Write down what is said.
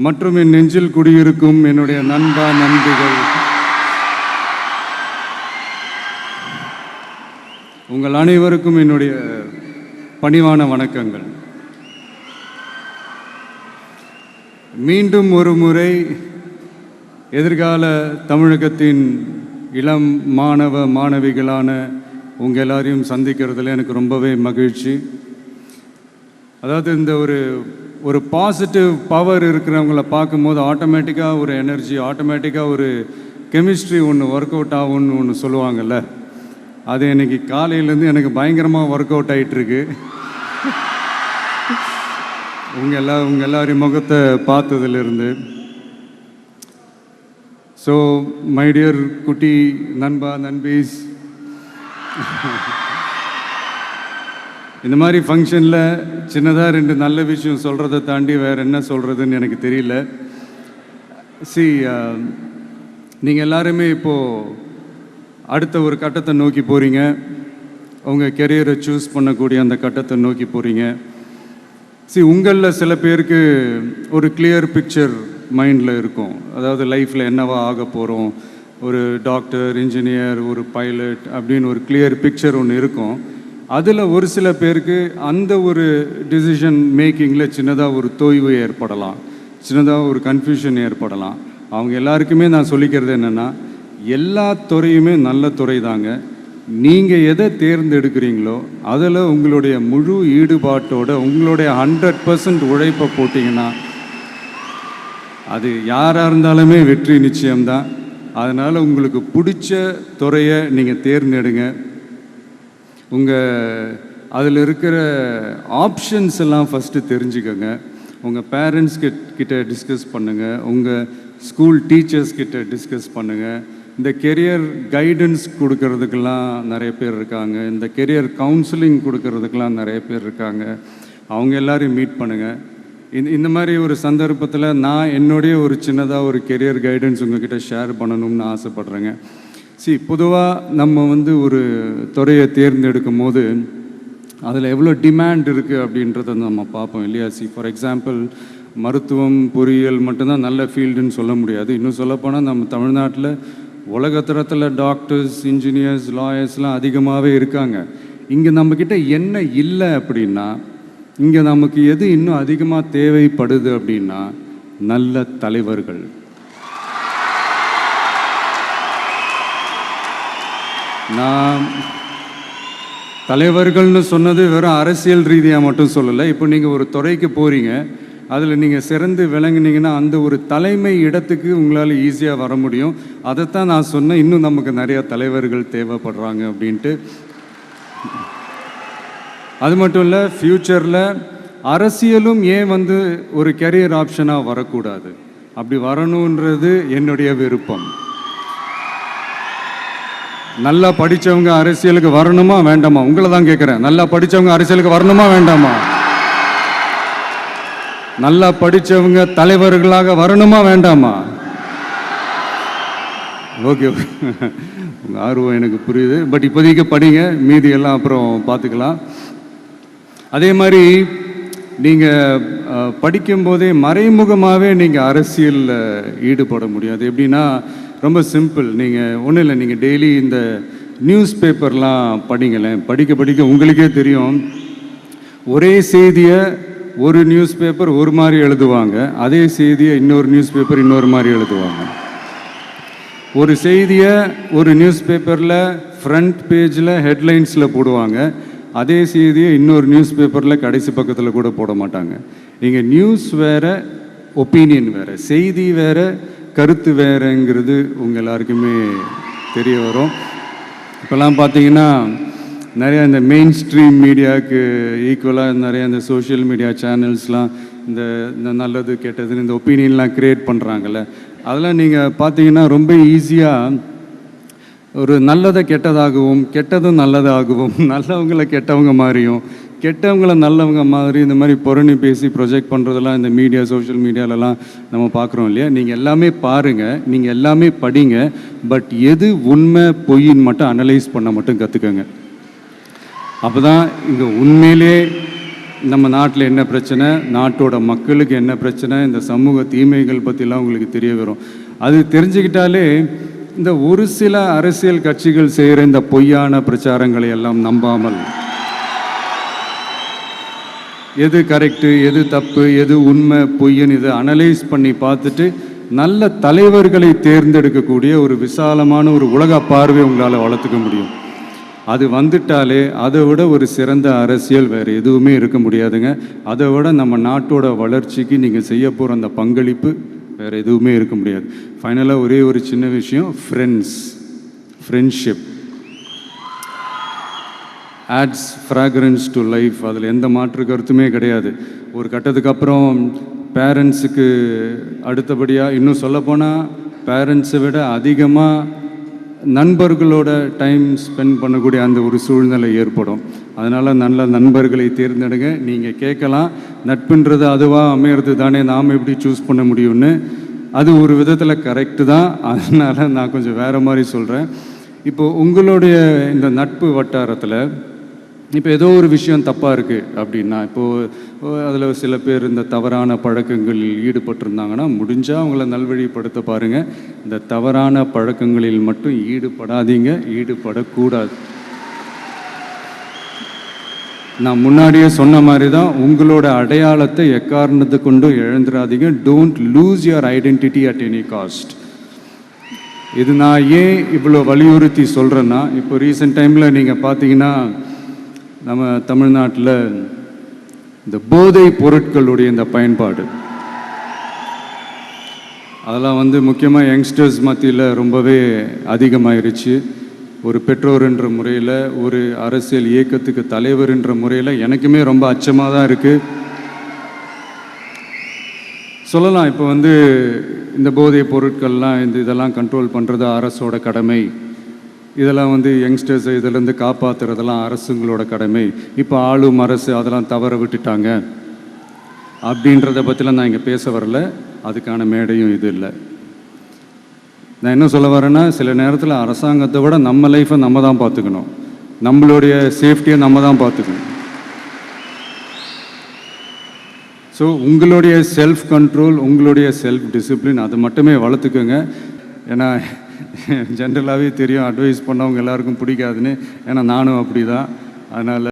மற்றும் என் நெஞ்சில் குடியிருக்கும் என்னுடைய நண்பா நண்பிகள், உங்கள் அனைவருக்கும் என்னுடைய பணிவான வணக்கங்கள். மீண்டும் ஒரு முறை எதிர்கால தமிழகத்தின் இளம் மாணவ மாணவிகளான உங்கள் எல்லாரையும் சந்திக்கிறதுல எனக்கு ரொம்பவே மகிழ்ச்சி. அதாவது இந்த ஒரு பாசிட்டிவ் பவர் இருக்கிறவங்கள பார்க்கும்போது ஆட்டோமேட்டிக்காக ஒரு எனர்ஜி, ஆட்டோமேட்டிக்காக ஒரு கெமிஸ்ட்ரி ஒன்று ஒர்க் அவுட் ஆகும்னு ஒன்று சொல்லுவாங்கள்ல, அது இன்னைக்கு காலையிலேருந்து எனக்கு பயங்கரமாக ஒர்க் அவுட் ஆகிட்டுருக்கு. உங்கள் எல்லாரையும் முகத்தை பார்த்ததுலேருந்து. ஸோ மை டியர் குட்டி நண்பா நண்பீஸ், இந்த மாதிரி ஃபங்க்ஷனில் சின்னதாக 2 நல்ல விஷயம் சொல்கிறத தாண்டி வேறு என்ன சொல்கிறதுன்னு எனக்கு தெரியல. நீங்கள் எல்லாருமே இப்போது அடுத்த ஒரு கட்டத்தை நோக்கி போகிறீங்க. உங்கள் கெரியரை சூஸ் பண்ணக்கூடிய அந்த கட்டத்தை நோக்கி போகிறீங்க. உங்களில் சில பேருக்கு ஒரு கிளியர் பிக்சர் மைண்டில் இருக்கும். அதாவது லைஃப்பில் என்னவா ஆக போகிறோம், ஒரு டாக்டர், இன்ஜினியர், ஒரு பைலட் அப்படின்னு ஒரு கிளியர் பிக்சர் ஒன்று இருக்கும். அதில் ஒரு சில பேருக்கு அந்த ஒரு டிசிஷன் மேக்கிங்கில் சின்னதாக ஒரு தொய்வு ஏற்படலாம், சின்னதாக ஒரு கன்ஃபியூஷன் ஏற்படலாம். அவங்க எல்லாருக்குமே நான் சொல்லிக்கிறது என்னென்னா, எல்லா துறையுமே நல்ல துறை தாங்க. நீங்கள் எதை தேர்ந்தெடுக்கிறீங்களோ அதில் உங்களுடைய முழு ஈடுபாட்டோட உங்களுடைய 100% உழைப்பை போட்டிங்கன்னா அது யாராக இருந்தாலுமே வெற்றி நிச்சயம்தான். அதனால் உங்களுக்கு பிடிச்ச துறையை நீங்கள் தேர்ந்தெடுங்க. அதில் இருக்கிற ஆப்ஷன்ஸ் எல்லாம் ஃபஸ்ட்டு தெரிஞ்சுக்கோங்க. உங்கள் பேரண்ட்ஸ் கிட்ட டிஸ்கஸ் பண்ணுங்கள், உங்கள் ஸ்கூல் டீச்சர்ஸ் கிட்ட டிஸ்கஸ் பண்ணுங்கள். இந்த கெரியர் கைடன்ஸ் கொடுக்கறதுக்கெல்லாம் நிறைய பேர் இருக்காங்க, இந்த கெரியர் கவுன்சிலிங் கொடுக்கறதுக்கெல்லாம் நிறைய பேர் இருக்காங்க. அவங்க எல்லாரையும் மீட் பண்ணுங்கள். இந்த மாதிரி ஒரு சந்தர்ப்பத்தில் நான் என்னுடைய ஒரு சின்னதாக ஒரு கெரியர் கைடன்ஸ் உங்ககிட்ட ஷேர் பண்ணணும்னு ஆசைப்பட்றேங்க. பொதுவாக நம்ம ஒரு துறையை தேர்ந்தெடுக்கும் போது அதில் எவ்வளோ டிமாண்ட் இருக்குது அப்படின்றத நம்ம பார்ப்போம் இல்லையா. ஃபார் எக்ஸாம்பிள், மருத்துவம், பொறியியல் மட்டும்தான் நல்ல ஃபீல்டுன்னு சொல்ல முடியாது. இன்னும் சொல்லப்போனால் நம்ம தமிழ்நாட்டில் உலகத்தரத்தில் டாக்டர்ஸ், இன்ஜினியர்ஸ், லாயர்ஸ்லாம் அதிகமாகவே இருக்காங்க. இங்கே நம்மக்கிட்ட என்ன இல்லை அப்படின்னா, இங்கே நமக்கு எது இன்னும் அதிகமாக தேவைப்படுது அப்படின்னா நல்ல தலைவர்கள். நான் தலைவர்கள்னு சொன்னது வெறும் அரசியல் ரீதியாக மட்டும் சொல்லலை. இப்போ நீங்கள் ஒரு துறைக்கு போகிறீங்க, அதில் நீங்கள் சிறந்து விளங்குனீங்கன்னா அந்த ஒரு தலைமை இடத்துக்கு உங்களால் ஈஸியாக வர முடியும். அதைத்தான் நான் சொன்னேன், இன்னும் நமக்கு நிறையா தலைவர்கள் தேவைப்படுறாங்க அப்படின்ட்டு. அது மட்டும் இல்லை, ஃப்யூச்சரில் அரசியலும் ஏன் ஒரு கெரியர் ஆப்ஷனாக வரக்கூடாது, அப்படி வரணுன்றது என்னுடைய விருப்பம். நல்லா படித்தவங்க அரசியலுக்கு வரணுமா வேண்டாமா? உங்களை தான் கேட்குறேன். நல்லா படித்தவங்க அரசியலுக்கு வரணுமா வேண்டாமா? நல்லா படித்தவங்க தலைவர்களாக வரணுமா வேண்டாமா? ஓகே, உங்கள் ஆர்வம் எனக்கு புரியுது. பட் இப்போதைக்கு படிங்க, மீதி எல்லாம் அப்புறம் பார்த்துக்கலாம். அதே மாதிரி நீங்கள் படிக்கும்போதே மறைமுகமாகவே நீங்கள் அரசியலில் ஈடுபட முடியாது. எப்படின்னா, ரொம்ப சிம்பிள். நீங்கள் ஒன்றும் இல்லை, நீங்கள் டெய்லி இந்த நியூஸ் பேப்பர்லாம் படிங்களேன். படிக்க உங்களுக்கே தெரியும், ஒரே செய்தியை ஒரு நியூஸ் பேப்பர் ஒரு மாதிரி எழுதுவாங்க, அதே செய்தியை இன்னொரு நியூஸ் பேப்பர் இன்னொரு மாதிரி எழுதுவாங்க. ஒரு செய்தியை ஒரு நியூஸ் பேப்பரில் ஃப்ரண்ட் பேஜில் ஹெட்லைன்ஸில் போடுவாங்க, அதே செய்தியை இன்னொரு நியூஸ் பேப்பரில் கடைசி பக்கத்தில் கூட போட மாட்டாங்க. இங்கே நியூஸ் வேறு, ஒப்பீனியன் வேறு, செய்தி வேறு, கருத்து வேறுங்கிறது உங்கள் எல்லாருக்குமே தெரிய வரும். இப்போல்லாம் பார்த்தீங்கன்னா நிறையா இந்த மெயின் ஸ்ட்ரீம் மீடியாவுக்கு ஈக்குவலாக நிறையா இந்த சோஷியல் மீடியா சேனல்ஸ்லாம் இந்த நல்லது கெட்டதுன்னு இந்த ஒப்பீனியன்லாம் க்ரியேட் பண்ணுறாங்கல்ல. அதெல்லாம் நீங்கள் பார்த்தீங்கன்னா ரொம்ப ஈஸியாக ஒரு நல்லதை கெட்டதாகவும் கெட்டதும் நல்லதாகவும் நல்லவங்களை கெட்டவங்க மாதிரியும் கெட்டவங்கள நல்லவங்க மாதிரி இந்த மாதிரி புரணி பேசி ப்ரொஜெக்ட் பண்ணுறதெல்லாம் இந்த மீடியா, சோஷியல் மீடியாலலாம் நம்ம பார்க்குறோம் இல்லையா. நீங்கள் எல்லாமே பாருங்கள், நீங்கள் எல்லாமே படிங்க, பட் எது உண்மை பொய்ன்னு மட்டும் அனலைஸ் பண்ண மட்டும் கற்றுக்கங்க. அப்போ தான் இங்கே உண்மையிலே நம்ம நாட்டில் என்ன பிரச்சனை, நாட்டோட மக்களுக்கு என்ன பிரச்சனை, இந்த சமூக தீமைகள் பற்றிலாம் உங்களுக்கு தெரிய வரும். அது தெரிஞ்சுக்கிட்டாலே இந்த ஒரு சில அரசியல் கட்சிகள் செய்கிற இந்த பொய்யான பிரச்சாரங்களை எல்லாம் நம்பாமல் எது கரெக்டு, எது தப்பு, எது உண்மை பொய்ன்னு இதை அனலைஸ் பண்ணி பார்த்துட்டு நல்ல தலைவர்களை தேர்ந்தெடுக்கக்கூடிய ஒரு விசாலமான ஒரு உலக பார்வை உங்களால் வளர்த்துக்க முடியும். அது வந்துட்டாலே அதை விட ஒரு சிறந்த அரசியல் வேறு எதுவுமே இருக்க முடியாதுங்க. அதை விட நம்ம நாட்டோட வளர்ச்சிக்கு நீங்கள் செய்ய போகிற அந்த பங்களிப்பு வேறு எதுவுமே இருக்க முடியாது. ஃபைனலாக ஒரே ஒரு சின்ன விஷயம், friendship ads fragrance to life. அதில் எந்த மாற்று கருத்துமே கிடையாது. ஒரு கட்டத்துக்கு அப்புறம் பேரண்ட்ஸுக்கு அடுத்தபடியாக, இன்னும் சொல்லப்போனால் பேரண்ட்ஸை விட அதிகமாக நண்பர்களோட டைம் ஸ்பெண்ட் பண்ணக்கூடிய அந்த ஒரு சூழ்நிலை ஏற்படும். அதனால் நல்ல நண்பர்களை தேர்ந்தெடுங்க. நீங்கள் கேட்கலாம், நட்புன்றது அதுவாக அமையிறது தானே, நாம் எப்படி சூஸ் பண்ண முடியும்னு. அது ஒரு விதத்தில் கரெக்டு தான். அதனால் நான் கொஞ்சம் வேறு மாதிரி சொல்கிறேன். இப்போது உங்களுடைய இந்த நட்பு வட்டாரத்தில் இப்போ ஏதோ ஒரு விஷயம் தப்பாக இருக்குது அப்படின்னா, இப்போது அதில் சில பேர் இந்த தவறான பழக்கங்களில் ஈடுபட்டிருந்தாங்கன்னா முடிஞ்சால் அவங்கள நல்வழிப்படுத்த பாருங்கள். இந்த தவறான பழக்கங்களில் மட்டும் ஈடுபடாதீங்க, ஈடுபடக்கூடாது. நான் முன்னாடியே சொன்ன மாதிரி தான், உங்களோட அடையாளத்தை எக்காரணத்தை கொண்டு இழந்துடாதீங்க. Don't lose your identity at any cost. இது நான் ஏன் இவ்வளோ வலியுறுத்தி சொல்கிறேன்னா, இப்போ ரீசெண்ட் டைமில் நீங்கள் பார்த்தீங்கன்னா நம்ம தமிழ்நாட்டில் இந்த போதை பொருட்களுடைய இந்த பயன்பாடு அதெல்லாம் முக்கியமாக யங்ஸ்டர்ஸ் மத்தியில் ரொம்பவே அதிகமாகிருச்சு. ஒரு பெற்றோர் என்ற முறையில், ஒரு அரசியல் இயக்கத்துக்கு தலைவர் என்ற முறையில் எனக்குமே ரொம்ப அச்சமாக தான் இருக்குது. சொல்லலாம், இப்போ இந்த போதை பொருட்கள்லாம் இதெல்லாம் கண்ட்ரோல் பண்ணுறது அரசோட கடமை. இதெல்லாம் யங்ஸ்டர்ஸை இதிலேருந்து காப்பாற்றுறதெல்லாம் அரசுங்களோட கடமை. இப்போ ஆளும் அரசு அதெல்லாம் தவற விட்டுட்டாங்க அப்படின்றத பற்றிலாம் நான் இங்கே பேச வரல. அதுக்கான மேடையும் இது இல்லை. நான் என்ன சொல்ல வரேன்னா, சில நேரத்தில் அரசாங்கத்தை விட நம்ம லைஃப்பை நம்ம தான் பார்த்துக்கணும், நம்மளுடைய சேஃப்டியை நம்ம தான் பார்த்துக்கணும். ஸோ உங்களுடைய செல்ஃப் கண்ட்ரோல், உங்களுடைய செல்ஃப் டிசிப்ளின் அது மட்டுமே வளர்த்துக்கோங்க. ஏன்னா ஜென்ரலாகவே தெரியும், அட்வைஸ் பண்ணவங்க எல்லாருக்கும் பிடிக்காதுன்னு. ஏன்னா நானும் அப்படி தான். அதனால்